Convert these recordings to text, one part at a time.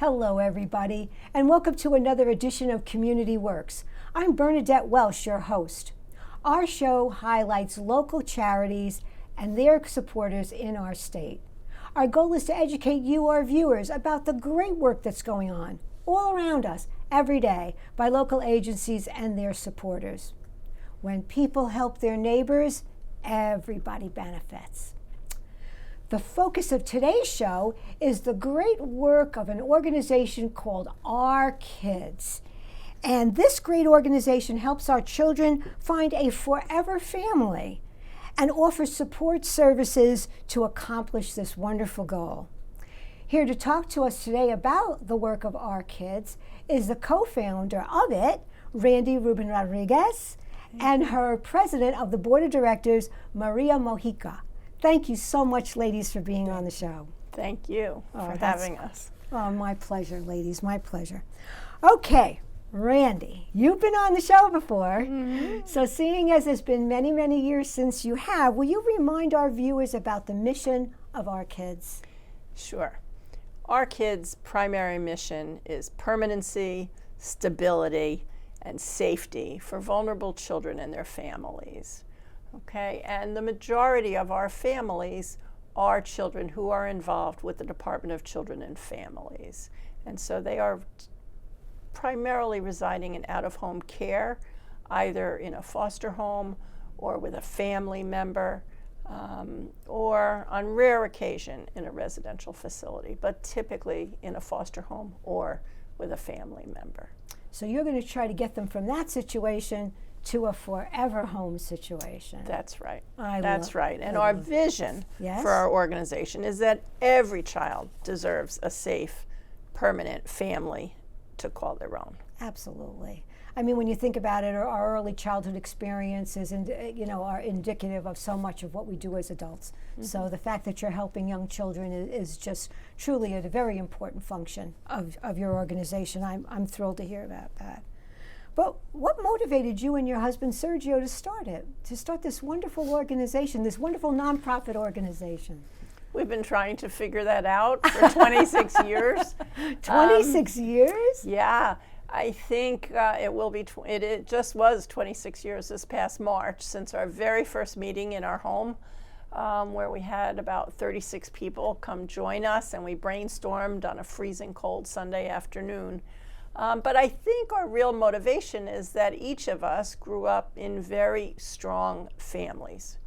Hello, everybody, and welcome to another edition of Community Works. I'm Bernadette Welsh, your host. Our show highlights local charities and their supporters in our state. Our goal is to educate you, our viewers, about the great work that's going on all around us every day by local agencies and their supporters. When people help their neighbors, everybody benefits. The focus of today's show is the great work of an organization called Our Kids. And this great organization helps our children find a forever family and offers support services to accomplish this wonderful goal. Here to talk to us today about the work of Our Kids is the co-founder of it, Randy Rubin Rodriguez, and her president of the board of directors, Maria Mojica. Thank you so much, ladies, for being on the show. Thank you for having us. Oh, my pleasure, ladies, my pleasure. Okay, Randy, you've been on the show before. So seeing as it's been many, many years since you have, will you remind our viewers about the mission of Our Kids? Sure. Our Kids' primary mission is permanency, stability, and safety for vulnerable children and their families. Okay, and the majority of our families are children who are involved with the Department of Children and Families. And so they are primarily residing in out-of-home care, either in a foster home or with a family member, or on rare occasion in a residential facility, but typically in a foster home or with a family member. So you're going to try to get them from that situation to a forever home situation. That's right. That's right. And our vision for our organization is that every child deserves a safe, permanent family to call their own. Absolutely. I mean, when you think about it, our early childhood experiences and are indicative of so much of what we do as adults. So the fact that you're helping young children is just truly a very important function of your organization. I'm thrilled to hear about that. But what motivated you and your husband Sergio to start this wonderful organization, this wonderful nonprofit organization? We've been trying to figure that out for 26 years. 26 years? Yeah, I think it will be. It just was 26 years this past March since our very first meeting in our home, where we had about 36 people come join us, and we brainstormed on a freezing cold Sunday afternoon. But I think our real motivation is that each of us grew up in very strong families.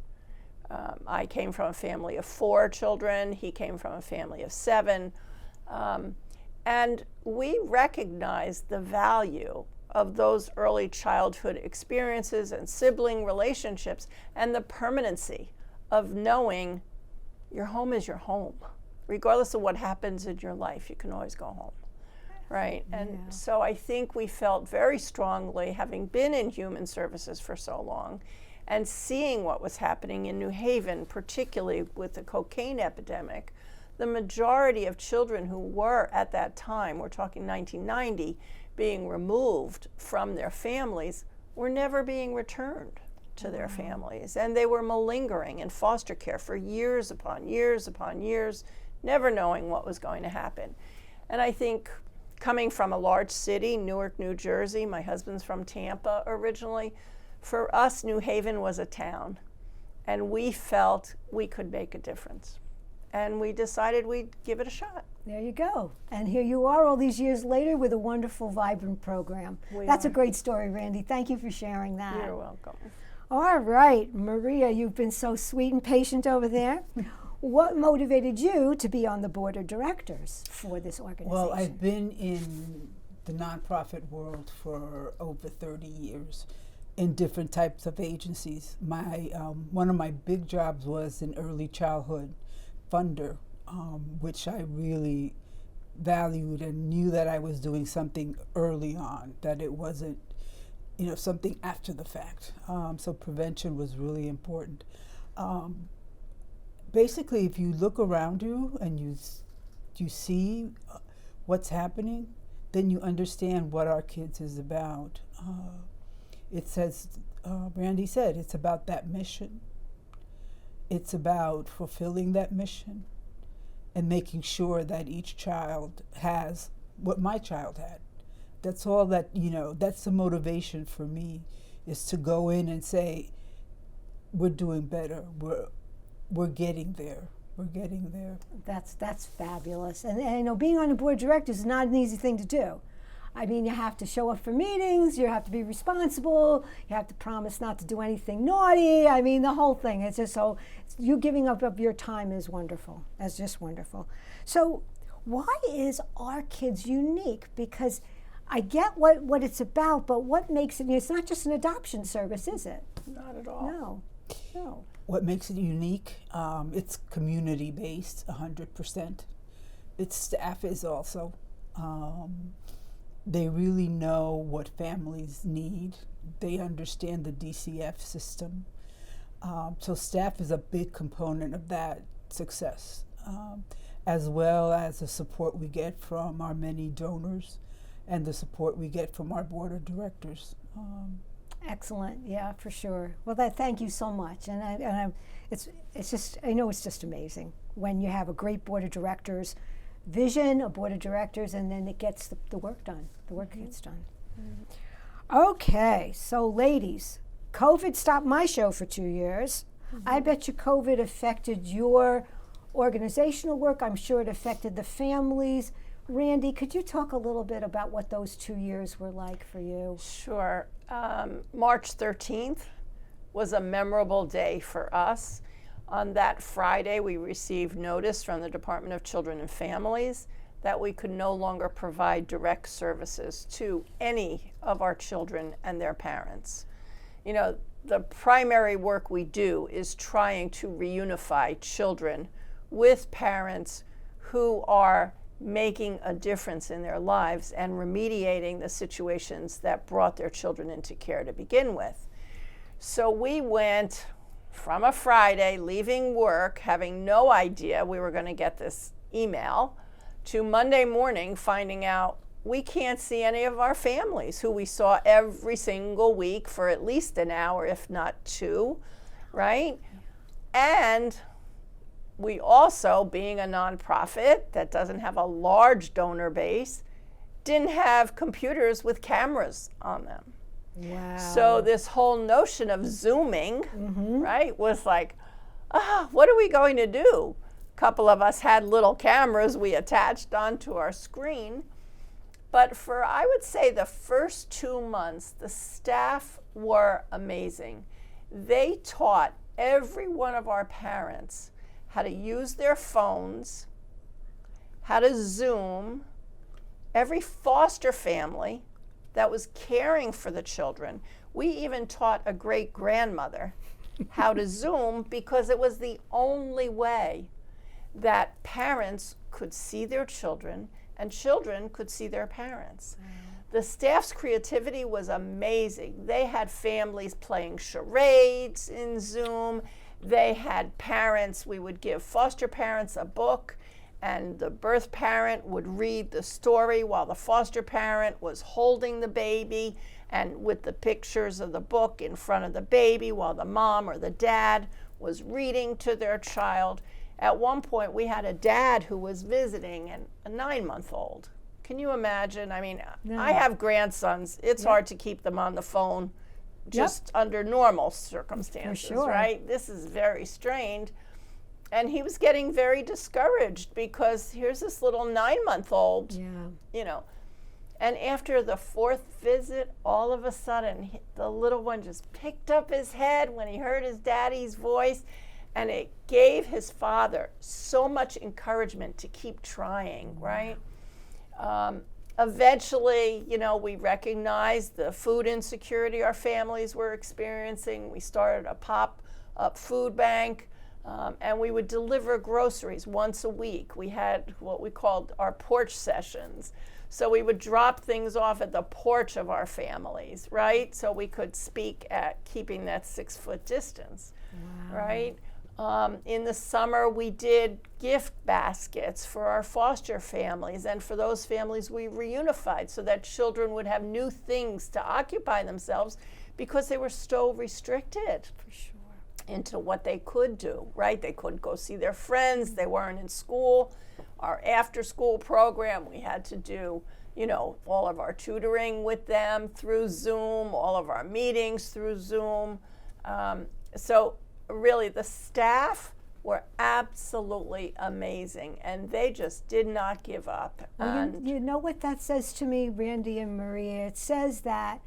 I came from a family of 4 children. He came from a family of 7. And we recognized the value of those early childhood experiences and sibling relationships and the permanency of knowing your home is your home. Regardless of what happens in your life, you can always go home. Right, and so I think we felt very strongly, having been in human services for so long, and seeing what was happening in New Haven, particularly with the cocaine epidemic, the majority of children who were at that time, we're talking 1990, being removed from their families, were never being returned to their families. And they were malingering in foster care for years upon years upon years, never knowing what was going to happen. And I think coming from a large city, Newark, New Jersey, my husband's from Tampa originally, for us, New Haven was a town, and we felt we could make a difference. And we decided we'd give it a shot. There you go. And here you are all these years later with a wonderful, vibrant program. That's a great story, Randy. Thank you for sharing that. You're welcome. All right, Maria, you've been so sweet and patient over there. What motivated you to be on the board of directors for this organization? Well, I've been in the nonprofit world for over 30 years in different types of agencies. One of my big jobs was an early childhood funder, which I really valued and knew that I was doing something early on, that it wasn't, something after the fact. So prevention was really important. Basically, if you look around you and you see what's happening, then you understand what Our Kids is about. It says, Randy said, it's about that mission. It's about fulfilling that mission and making sure that each child has what my child had. That's all that, that's the motivation for me, is to go in and say, we're doing better. We're getting there. We're getting there. That's fabulous. And being on the board of directors is not an easy thing to do. I mean, you have to show up for meetings, you have to be responsible, you have to promise not to do anything naughty. I mean, the whole thing. It's just you giving up of your time is wonderful. That's just wonderful. So why is Our Kids unique? Because I get what it's about, but what makes it, it's not just an adoption service, is it? Not at all. No. What makes it unique? It's community-based, 100%. Its staff is also. They really know what families need. They understand the DCF system. So staff is a big component of that success, as well as the support we get from our many donors and the support we get from our board of directors. Excellent, yeah, for sure. Well, thank you so much, it's just, I know it's just amazing when you have a great board of directors, vision, a board of directors, and then it gets the work done. The work gets done. Okay, so ladies, COVID stopped my show for 2 years. I bet you COVID affected your organizational work. I'm sure it affected the families. Randy, could you talk a little bit about what those 2 years were like for you? Sure. March 13th was a memorable day for us. On that Friday, we received notice from the Department of Children and Families that we could no longer provide direct services to any of our children and their parents. The primary work we do is trying to reunify children with parents who are making a difference in their lives and remediating the situations that brought their children into care to begin with. So we went from a Friday, leaving work, having no idea we were going to get this email, to Monday morning finding out we can't see any of our families who we saw every single week for at least an hour, if not 2, right? And we also, being a nonprofit that doesn't have a large donor base, didn't have computers with cameras on them. Wow. So this whole notion of Zooming, right, was like, what are we going to do? A couple of us had little cameras we attached onto our screen. But for, I would say, the first 2 months, the staff were amazing. They taught every one of our parents how to use their phones, how to Zoom. Every foster family that was caring for the children, we even taught a great-grandmother how to Zoom, because it was the only way that parents could see their children and children could see their parents. The staff's creativity was amazing. They had families playing charades in Zoom. They had parents, we would give foster parents a book, and the birth parent would read the story while the foster parent was holding the baby and with the pictures of the book in front of the baby while the mom or the dad was reading to their child. At one point, we had a dad who was visiting and a 9-month-old. Can you imagine? I mean, No. I have grandsons. It's hard to keep them on the phone just under normal circumstances, sure. right? This is very strained. And he was getting very discouraged because here's this little 9-month-old, And after the 4th visit, all of a sudden, the little one just picked up his head when he heard his daddy's voice. And it gave his father so much encouragement to keep trying, right? Eventually, we recognized the food insecurity our families were experiencing. We started a pop-up food bank, and we would deliver groceries once a week. We had what we called our porch sessions. So we would drop things off at the porch of our families, right? So we could speak at keeping that 6-foot distance, right? In the summer, we did gift baskets for our foster families, and for those families, we reunified so that children would have new things to occupy themselves because they were so restricted. For sure. into what they could do, right? They couldn't go see their friends, they weren't in school. Our after school program, we had to do, all of our tutoring with them through Zoom, all of our meetings through Zoom. So really the staff were absolutely amazing, and they just did not give up. Well, you know what that says to me, Randy and Maria? It says that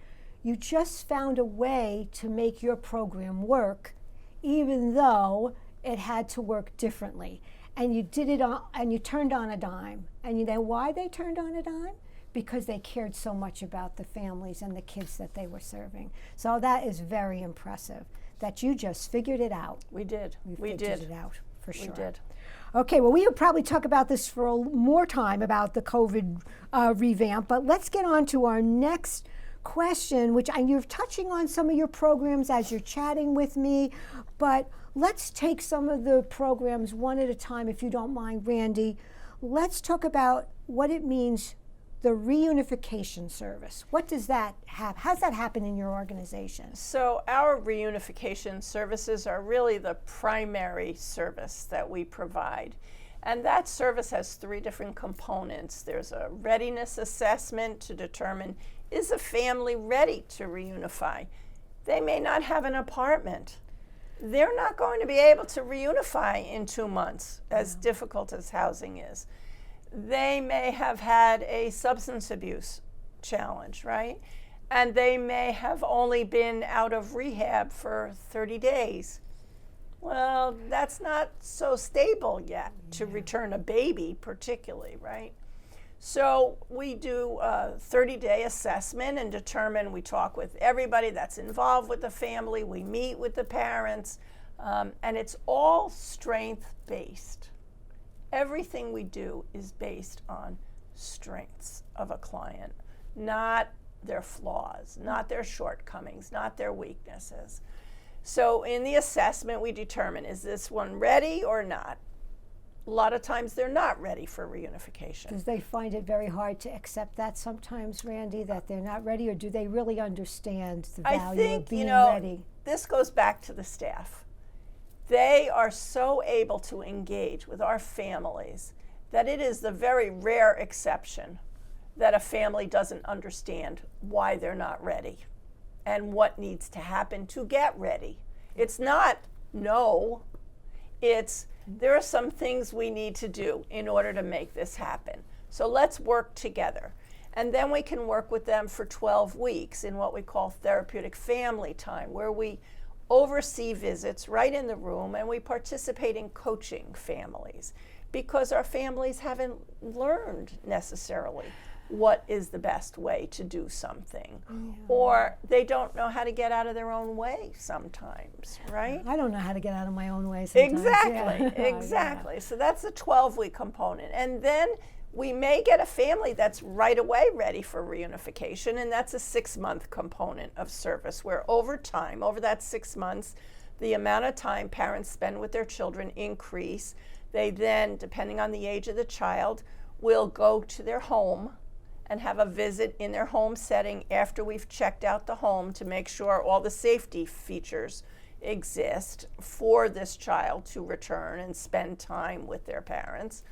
you just found a way to make your program work, even though it had to work differently. And you did it on, and you turned on a dime. And you know why they turned on a dime? Because they cared so much about the families and the kids that they were serving. So that is very impressive, that you just figured it out. We did. We figured it out, for sure. We did. Okay, well, we will probably talk about this for more time, about the COVID revamp, but let's get on to our next question, which you're touching on some of your programs as you're chatting with me, but let's take some of the programs one at a time, if you don't mind, Randy. Let's talk about what it means, the reunification service. What does that have? How does that happen in your organization? So our reunification services are really the primary service that we provide. And that service has 3 different components. There's a readiness assessment to determine, is a family ready to reunify? They may not have an apartment. They're not going to be able to reunify in 2 months, as difficult as housing is. They may have had a substance abuse challenge, right? And they may have only been out of rehab for 30 days. Well, that's not so stable yet to return a baby, particularly, right? So we do a 30-day assessment and determine, we talk with everybody that's involved with the family, we meet with the parents, and it's all strength-based. Everything we do is based on strengths of a client, not their flaws, not their shortcomings, not their weaknesses. So in the assessment, we determine, is this one ready or not? A lot of times they're not ready for reunification. Do they find it very hard to accept that sometimes, Randy, that they're not ready, or do they really understand the value of being ready? This goes back to the staff. They are so able to engage with our families that it is the very rare exception that a family doesn't understand why they're not ready and what needs to happen to get ready. It's not no, it's there are some things we need to do in order to make this happen. So let's work together. And then we can work with them for 12 weeks in what we call therapeutic family time, where we oversee visits right in the room and we participate in coaching families, because our families haven't learned necessarily what is the best way to do something, or they don't know how to get out of their own way sometimes, right? I don't know how to get out of my own way sometimes. Exactly, exactly. So that's the 12-week component. And then we may get a family that's right away ready for reunification, and that's a 6-month component of service, where over time, over that 6 months, the amount of time parents spend with their children increase. They then, depending on the age of the child, will go to their home and have a visit in their home setting after we've checked out the home to make sure all the safety features exist for this child to return and spend time with their parents.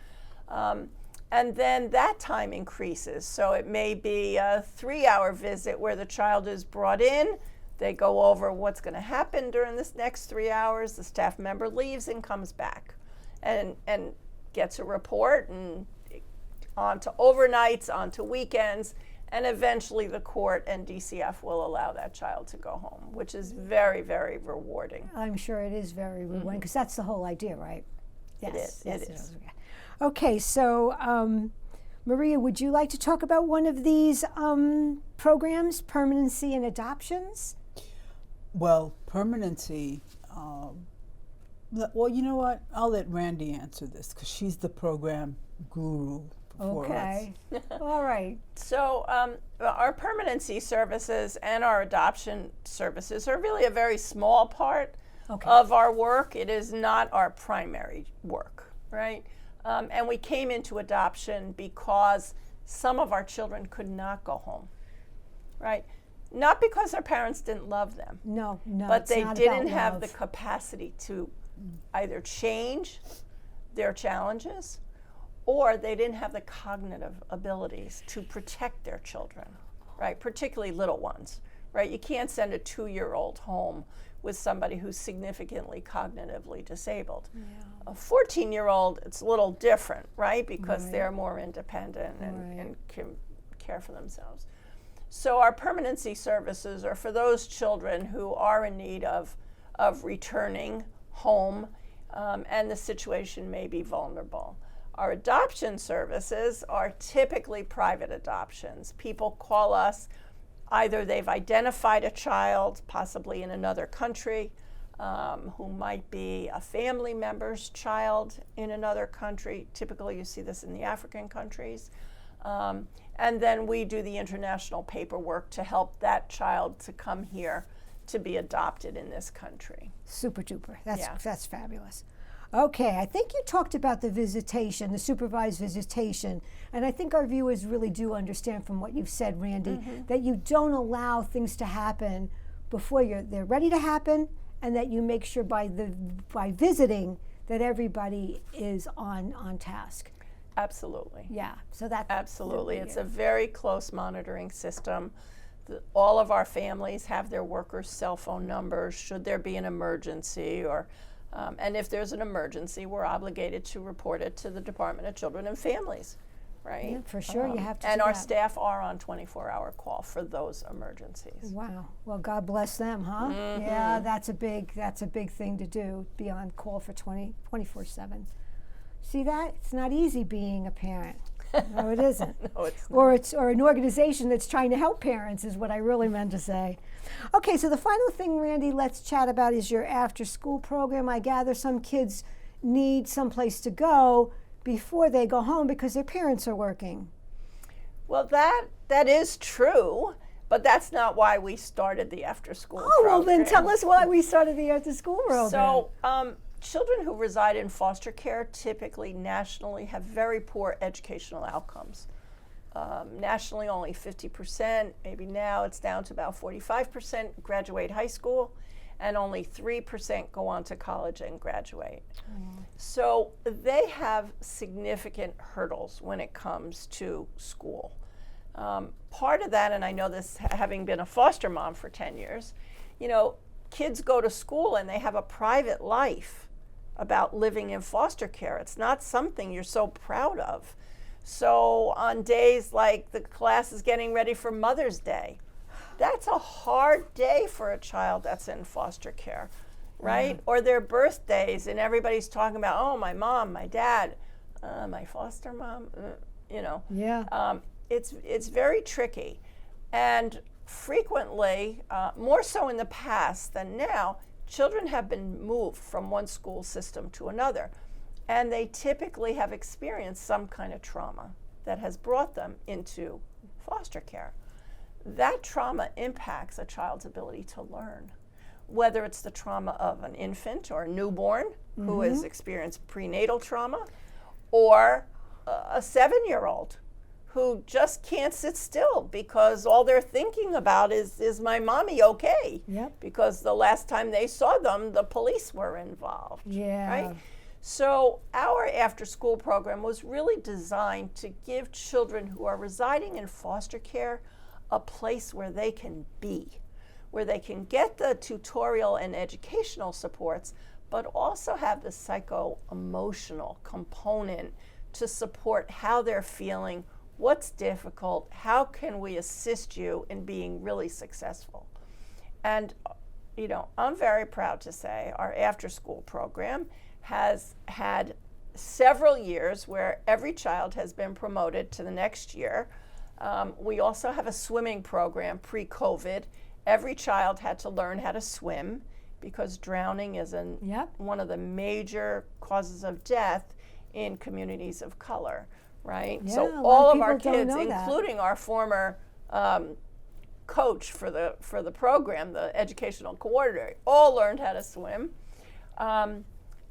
And then that time increases. So it may be a 3-hour visit where the child is brought in, they go over what's going to happen during this next 3 hours, the staff member leaves and comes back and gets a report, and on to overnights, on to weekends, and eventually the court and DCF will allow that child to go home, which is very, very rewarding. I'm sure it is very rewarding, because that's the whole idea, right? Yes, it is. Okay, so Maria, would you like to talk about one of these programs, permanency and adoptions? Well, permanency, well, you know what? I'll let Randy answer this, because she's the program guru for us. All right. So our permanency services and our adoption services are really a very small part of our work. It is not our primary work, right? And we came into adoption because some of our children could not go home, right? Not because their parents didn't love them, No, but it's they not didn't about have love. the capacity to either change their challenges, or they didn't have the cognitive abilities to protect their children, right? Particularly little ones, right? You can't send a 2-year-old home with somebody who's significantly cognitively disabled. A 14-year-old, it's a little different, right? Because they're more independent and can care for themselves. So our permanency services are for those children who are in need of returning home, and the situation may be vulnerable. Our adoption services are typically private adoptions. People call us, either they've identified a child, possibly in another country, who might be a family member's child in another country. Typically, you see this in the African countries. And then we do the international paperwork to help that child to come here to be adopted in this country. Super duper. That's Yeah. that's fabulous. Okay, I think you talked about the visitation, the supervised visitation, and I think our viewers really do understand from what you've said, Randy, that you don't allow things to happen before they're ready to happen, and that you make sure by visiting that everybody is on task. Absolutely. Yeah, so that Absolutely. It's a very close monitoring system. All of our families have their workers' cell phone numbers should there be an emergency, and if there's an emergency, we're obligated to report it to the Department of Children and Families, right? Yeah, for sure, you have to And do our that. staff are on 24-hour call for those emergencies. Wow. Well, God bless them, huh? Yeah, that's a big thing to do. Be on call for 24/7. See that? It's not easy being a parent. No, it isn't. No, it's not. Or an organization that's trying to help parents is what I really meant to say. Okay, so the final thing, Randy, let's chat about is your after-school program. I gather some kids need someplace to go before they go home because their parents are working. Well, that is true, but that's not why we started the after-school Oh, well, then program. tell us why we started the after-school program. So, children who reside in foster care typically nationally have very poor educational outcomes. Nationally, only 50%, maybe now it's down to about 45% graduate high school, and only 3% go on to college and graduate. So they have significant hurdles when it comes to school. Part of that, and I know this having been a foster mom for 10 years, kids go to school and they have a private life about living in foster care. It's not something you're so proud of. So on days like the class is getting ready for Mother's Day, that's a hard day for a child that's in foster care, right? Or their birthdays, and everybody's talking about, oh, my mom, my dad, my foster mom, Yeah. It's very tricky. And frequently, more so in the past than now, children have been moved from one school system to another, and they typically have experienced some kind of trauma that has brought them into foster care. That trauma impacts a child's ability to learn, whether it's the trauma of an infant or a newborn who has experienced prenatal trauma, or a 7-year-old who just can't sit still because all they're thinking about is my mommy okay? Yep. Because the last time they saw them, the police were involved. Yeah. Right? So our after-school program was really designed to give children who are residing in foster care a place where they can be, where they can get the tutorial and educational supports, but also have the psycho-emotional component to support how they're feeling, what's difficult, how can we assist you in being really successful. And, I'm very proud to say our after-school program has had several years where every child has been promoted to the next year. We also have a swimming program pre-COVID. Every child had to learn how to swim because drowning is one of the major causes of death in communities of color, right? Yeah, a So lot all of of our people don't kids, know that. including our former coach for the program, the educational coordinator, all learned how to swim.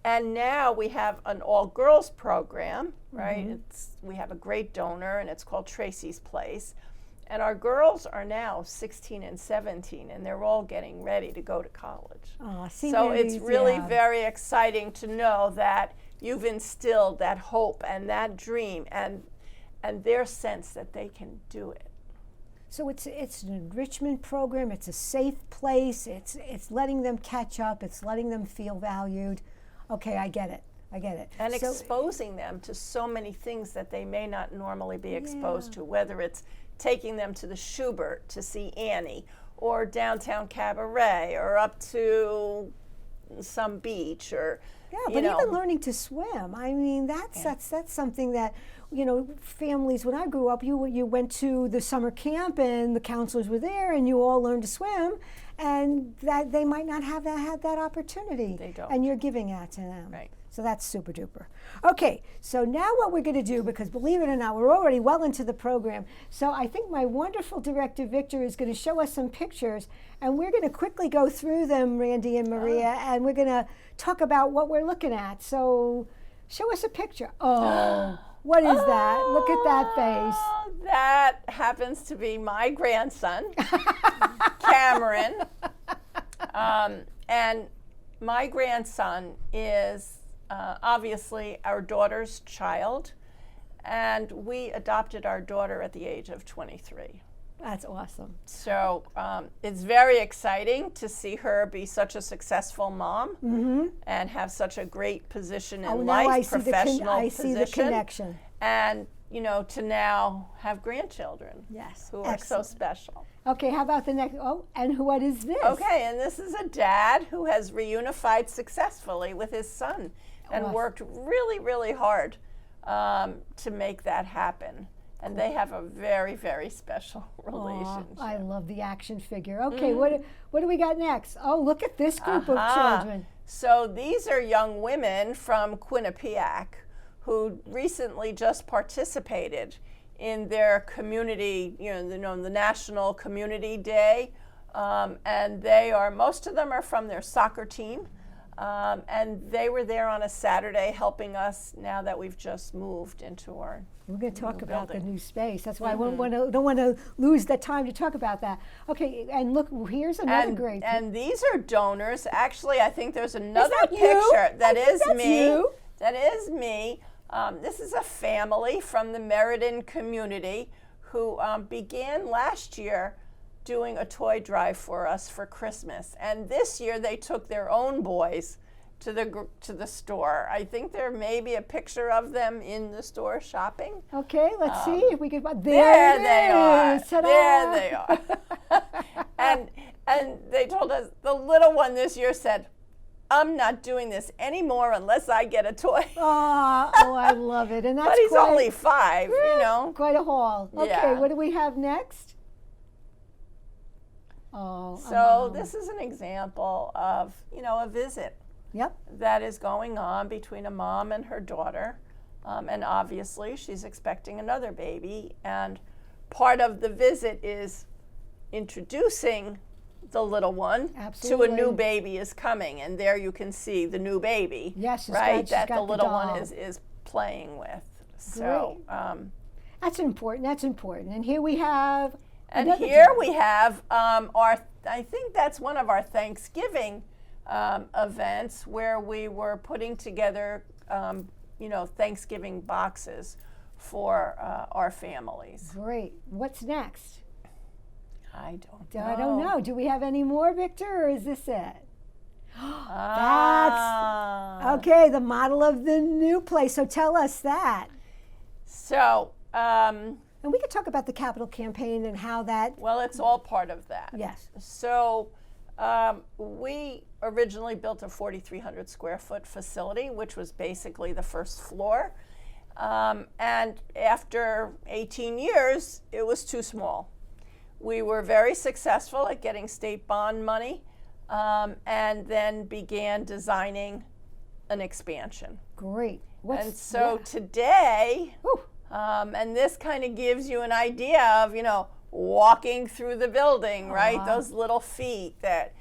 And now we have an all-girls program, right? We have a great donor, and it's called Tracy's Place. And our girls are now 16 and 17, and they're all getting ready to go to college. Oh, see, So it's really yeah. very exciting to know that you've instilled that hope and that dream and their sense that they can do it. So it's an enrichment program. It's a safe place. It's letting them catch up. It's letting them feel valued. Okay, I get it. And So- exposing them to so many things that they may not normally be exposed to, whether it's taking them to the Schubert to see Annie, or downtown Cabaret, or up to some beach, or Yeah, you but know. even learning to swim. I mean, that's something that, you know, families. When I grew up, you went to the summer camp and the counselors were there, and you all learned to swim, and that they might not have had that opportunity. They don't. And you're giving that to them. Right. So that's super duper. Okay, so now what we're going to do, because believe it or not, we're already well into the program. So I think my wonderful director, Victor, is going to show us some pictures, and we're going to quickly go through them, Randy and Maria, and we're going to talk about what we're looking at. So show us a picture. Oh, what is that? Look at that face. Oh, that happens to be my grandson, Cameron. And my grandson is obviously our daughter's child, and we adopted our daughter at the age of 23. That's awesome. So it's very exciting to see her be such a successful mom and have such a great position in Oh, life, now I see professional I see the position, connection. and you know, to now have grandchildren Yes, who are so excellent. special. Okay, how about the next? Oh, and what is this? Okay, and this is a dad who has reunified successfully with his son and Awesome. worked really, really hard to make that happen. And they have a very, very special Aw, relationship. I love the action figure. Okay, what do we got next? Oh, look at this group of Aha. children. So these are young women from Quinnipiac who recently just participated in their community, the National Community Day. And most of them are from their soccer team. And they were there on a Saturday helping us now that we've just moved into our We're going to talk new about the building. new space. That's why I don't want to lose the time to talk about that. Okay, and look, here's another great. And these are donors. Actually, I think there's another that you? picture. I think that's me. you. That is me. This is a family from the Meriden community who began last year doing a toy drive for us for Christmas. And this year they took their own boys to the store. I think there may be a picture of them in the store shopping. Okay, let's see if we can. There they are. is. Ta-da. There they are. and they told us, the little one this year said, I'm not doing this anymore unless I get a toy. Oh, I love it. And that's But he's quite, only 5, you know. quite a haul. Okay, Yeah. what do we have next? Oh, So this is an example of, a visit Yep. that is going on between a mom and her daughter. And obviously she's expecting another baby. And part of the visit is introducing the little one to a Absolutely. new baby is coming. And there you can see the new baby, Yes, she's right, got that the the little one doll. is playing with. So, That's important. That's important. And here we have. and another here group. we have I think that's one of our Thanksgiving events where we were putting together, Thanksgiving boxes for our families. Great. What's next? I don't know. I don't know. Do we have any more, Victor, or is this it? Ah. Okay, the model of the new place. So tell us that. So, And we could talk about the capital campaign and how that. well, it's all part of that. Yes. So we originally built a 4,300 square foot facility, which was basically the first floor. And after 18 years, it was too small. We were very successful at getting state bond money and then began designing an expansion. Great. What's, And so yeah. today, Whew. and this kind of gives you an idea of, walking through the building, right? Uh-huh. Those little feet that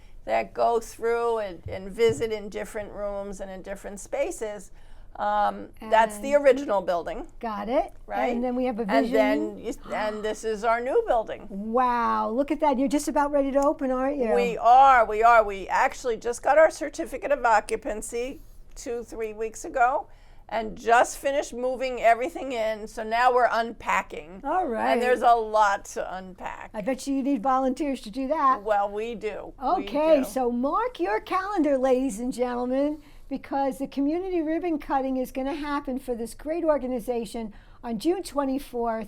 go through and visit in different rooms and in different spaces. That's the original building, Got it. right? And then we have a And vision. and this is our new building. Wow, look at that. You're just about ready to open, aren't you? We are. We actually just got our certificate of occupancy 2-3 weeks ago and just finished moving everything in. So now we're unpacking. All right. And there's a lot to unpack. I bet you need volunteers to do that. Well, we do. We Okay, do. so mark your calendar, ladies and gentlemen, because the community ribbon cutting is going to happen for this great organization on June 24th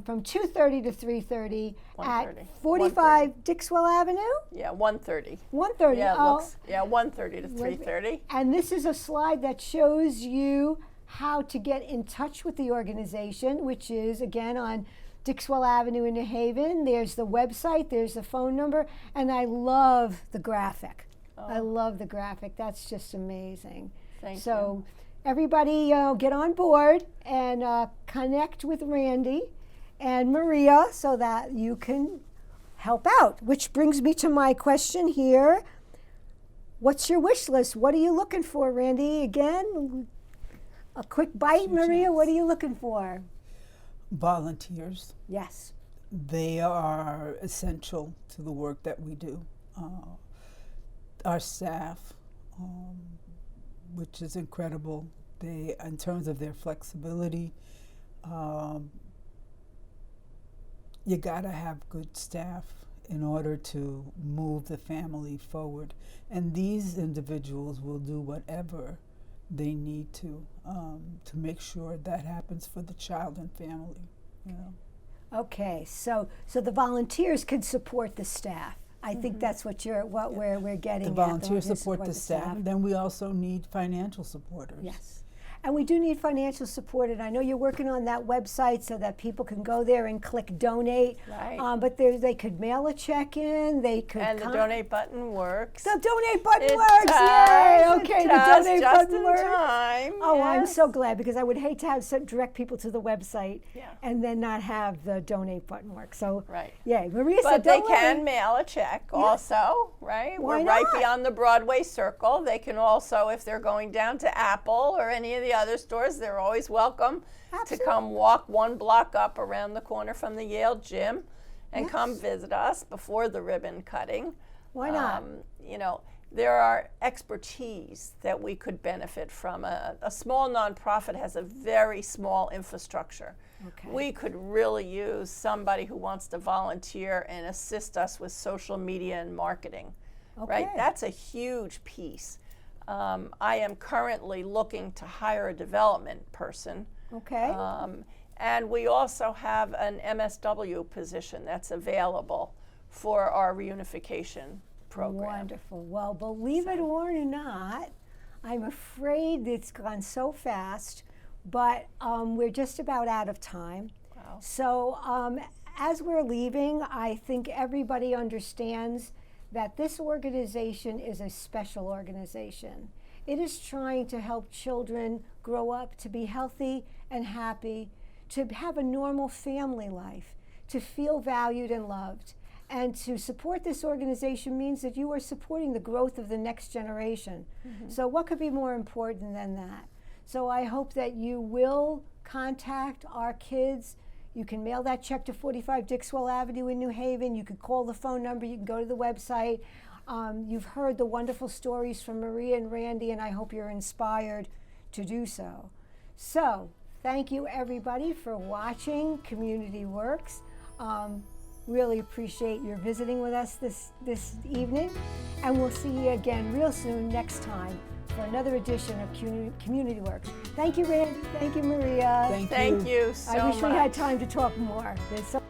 from 2:30 to 3:30 at 1:30. 45 Dixwell Avenue? Yeah, 1:30. 1:30. Yeah, it Oh, looks, 1:30 to 3:30. and this is a slide that shows you how to get in touch with the organization, which is again on Dixwell Avenue in New Haven. There's the website, there's the phone number, and I love the graphic. I love the graphic. That's just amazing. Thank So everybody get on board and connect with Randy and Maria so that you can help out. Which brings me to my question here. What's your wish list? What are you looking for, Randy? Again, a quick bite, Maria. What are you looking for? Volunteers. Yes. They are essential to the work that we do. Our staff, which is incredible. They, in terms of their flexibility, you gotta have good staff in order to move the family forward. And these individuals will do whatever they need to make sure that happens for the child and family. You know? Okay. So the volunteers can support the staff. I think that's what we're getting The at. volunteers support the staff. Then we also need financial supporters. Yes. And we do need financial support, and I know you're working on that website so that people can go there and click donate. Right. But they could mail a check in. They could. And the donate button works. The donate button It works. Yay! does, Okay, it the does, donate just button in works. time. Oh, I'm yes. so glad because I would hate to have direct people to the website Yeah. and then not have the donate button work. So, Right. yay. Maria But said, they don't worry. can mail a check also, right? Why We're right not? beyond the Broadway Circle. They can also, if they're going down to Apple or any of the other stores, they're always welcome to come walk 1 block up around the corner from the Yale gym and come visit us before the ribbon cutting. Why not? You know, there are expertise that we could benefit from. A small nonprofit has a very small infrastructure. Okay. We could really use somebody who wants to volunteer and assist us with social media and marketing. Right? Okay. That's a huge piece. I am currently looking to hire a development person. Okay. And we also have an MSW position that's available for our reunification program. Wonderful. Well, believe it or not, I'm afraid it's gone so fast, but we're just about out of time. Wow. So as we're leaving, I think everybody understands that this organization is a special organization. It is trying to help children grow up to be healthy and happy, to have a normal family life, to feel valued and loved. And to support this organization means that you are supporting the growth of the next generation. So what could be more important than that? So I hope that you will contact our kids. You can mail that check to 45 Dixwell Avenue in New Haven. You can call the phone number. You can go to the website. You've heard the wonderful stories from Maria and Randy, and I hope you're inspired to do so. So thank you, everybody, for watching Community Works. Really appreciate your visiting with us this evening, and we'll see you again real soon next time for another edition of Community Works. Thank you, Randy. Thank you, Maria. Thank you. Thank you so much. I wish we had time to talk more. There's so